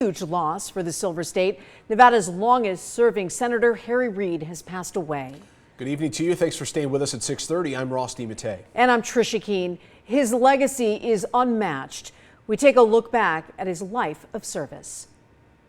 Huge loss for the Silver State. Nevada's longest serving senator, Harry Reid, has passed away. Good evening to you. Thanks for staying with us at 6:30. I'm Ross DeMattei. And I'm Trisha Keene. His legacy is unmatched. We take a look back at his life of service.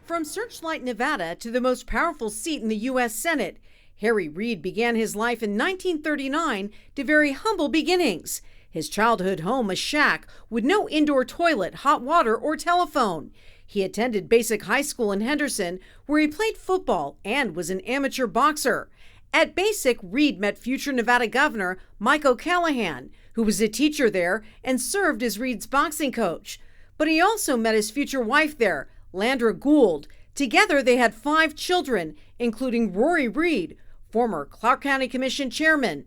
From Searchlight, Nevada to the most powerful seat in the U.S. Senate, Harry Reid began his life in 1939 to very humble beginnings. His childhood home, a shack with no indoor toilet, hot water, or telephone. He attended Basic High School in Henderson, where he played football and was an amateur boxer. At Basic, Reid met future Nevada Governor Mike O'Callaghan, who was a teacher there and served as Reid's boxing coach. But he also met his future wife there, Landra Gould. Together, they had 5 children, including Rory Reid, former Clark County Commission chairman.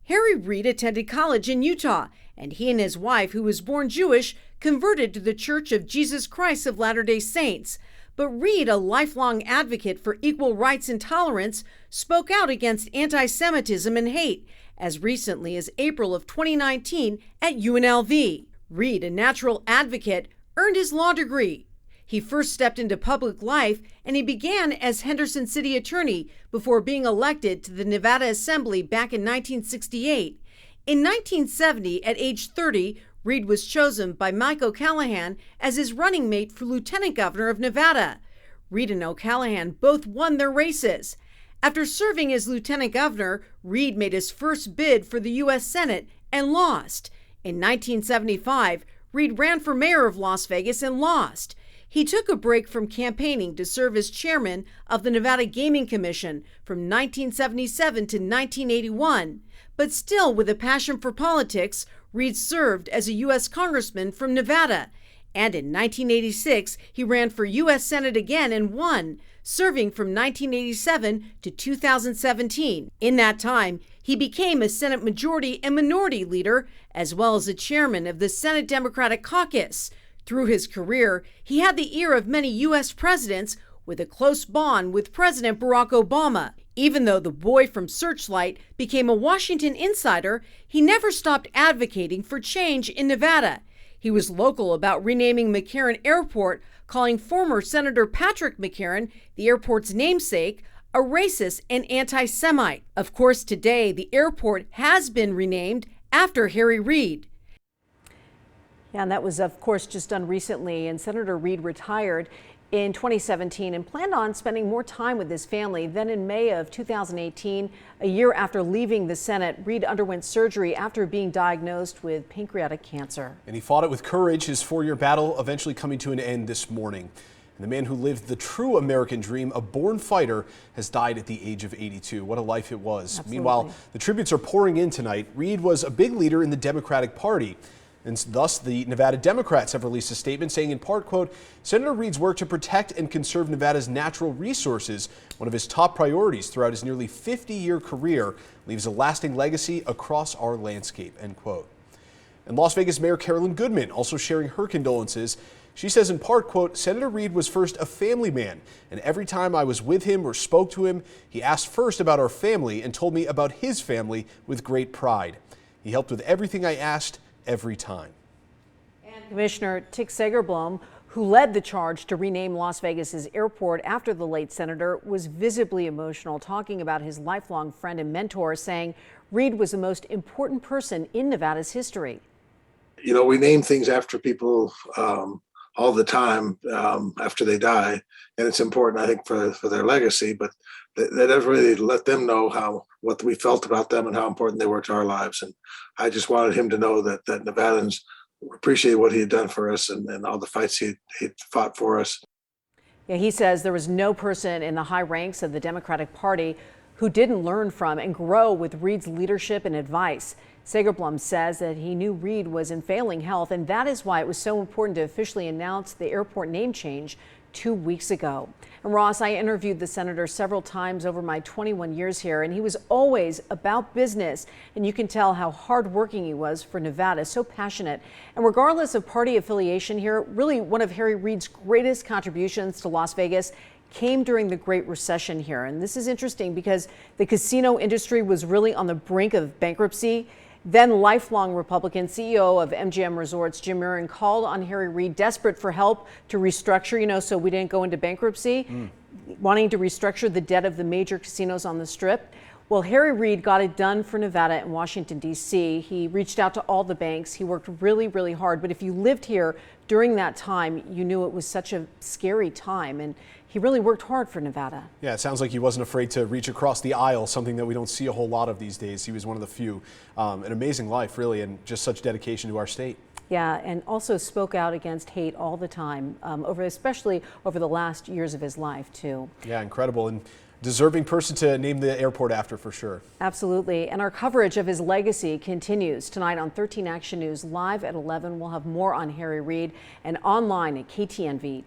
Harry Reid attended college in Utah, and he and his wife, who was born Jewish, converted to the Church of Jesus Christ of Latter-day Saints. But Reid, a lifelong advocate for equal rights and tolerance, spoke out against anti-Semitism and hate as recently as April of 2019 at UNLV. Reid, a natural advocate, earned his law degree. He first stepped into public life, and he began as Henderson City Attorney before being elected to the Nevada Assembly back in 1968. In 1970, at age 30, Reid was chosen by Mike O'Callaghan as his running mate for Lieutenant Governor of Nevada. Reid and O'Callaghan both won their races. After serving as Lieutenant Governor, Reid made his first bid for the U.S. Senate and lost. In 1975, Reid ran for mayor of Las Vegas and lost. He took a break from campaigning to serve as chairman of the Nevada Gaming Commission from 1977 to 1981. But still, with a passion for politics, Reid served as a U.S. congressman from Nevada. And in 1986, he ran for U.S. Senate again and won, serving from 1987 to 2017. In that time, he became a Senate Majority and Minority Leader, as well as a chairman of the Senate Democratic Caucus. Through his career, he had the ear of many U.S. presidents, with a close bond with President Barack Obama. Even though the boy from Searchlight became a Washington insider, he never stopped advocating for change in Nevada. He was local about renaming McCarran Airport, calling former Senator Patrick McCarran, the airport's namesake, a racist and anti-Semite. Of course, today, the airport has been renamed after Harry Reid. Yeah, and that was, of course, just done recently. And Senator Reid retired in 2017 and planned on spending more time with his family. Then in May of 2018, a year after leaving the Senate, Reid underwent surgery after being diagnosed with pancreatic cancer. And he fought it with courage, his 4-year battle eventually coming to an end this morning. And the man who lived the true American dream, a born fighter, has died at the age of 82. What a life it was. Absolutely. Meanwhile, the tributes are pouring in tonight. Reid was a big leader in the Democratic Party. And thus, the Nevada Democrats have released a statement saying, in part, quote, Senator Reid's work to protect and conserve Nevada's natural resources, one of his top priorities throughout his nearly 50-year career, leaves a lasting legacy across our landscape, end quote. And Las Vegas Mayor Carolyn Goodman also sharing her condolences. She says, in part, quote, Senator Reid was first a family man, and every time I was with him or spoke to him, he asked first about our family and told me about his family with great pride. He helped with everything I asked, every time. And Commissioner Tick Segerblom, who led the charge to rename Las Vegas's airport after the late senator, was visibly emotional, talking about his lifelong friend and mentor, saying Reid was the most important person in Nevada's history. You know, we name things after people all the time after they die, and it's important, I think, for their legacy, but that never really let them know what we felt about them and how important they were to our lives. And I just wanted him to know that Nevadans appreciate what he had done for us and all the fights he fought for us. Yeah, he says there was no person in the high ranks of the Democratic Party who didn't learn from and grow with Reid's leadership and advice. Segerblom says that he knew Reid was in failing health, and that is why it was so important to officially announce the airport name change 2 weeks ago. And Ross, I interviewed the senator several times over my 21 years here, and he was always about business. And you can tell how hardworking he was for Nevada, so passionate. And regardless of party affiliation here, really one of Harry Reid's greatest contributions to Las Vegas came during the Great Recession here. And this is interesting because the casino industry was really on the brink of bankruptcy. Then lifelong Republican CEO of MGM Resorts, Jim Murren, called on Harry Reid, desperate for help to restructure, so we didn't go into bankruptcy, wanting to restructure the debt of the major casinos on the Strip. Well, Harry Reid got it done for Nevada and Washington, D.C. He reached out to all the banks. He worked really, really hard. But if you lived here during that time, you knew it was such a scary time. And he really worked hard for Nevada. Yeah, it sounds like he wasn't afraid to reach across the aisle, something that we don't see a whole lot of these days. He was one of the few. An amazing life, really, and just such dedication to our state. Yeah, and also spoke out against hate all the time, especially over the last years of his life, too. Yeah, incredible. And deserving person to name the airport after, for sure. Absolutely. And our coverage of his legacy continues tonight on 13 Action News live at 11. We'll have more on Harry Reid and online at ktnv.com.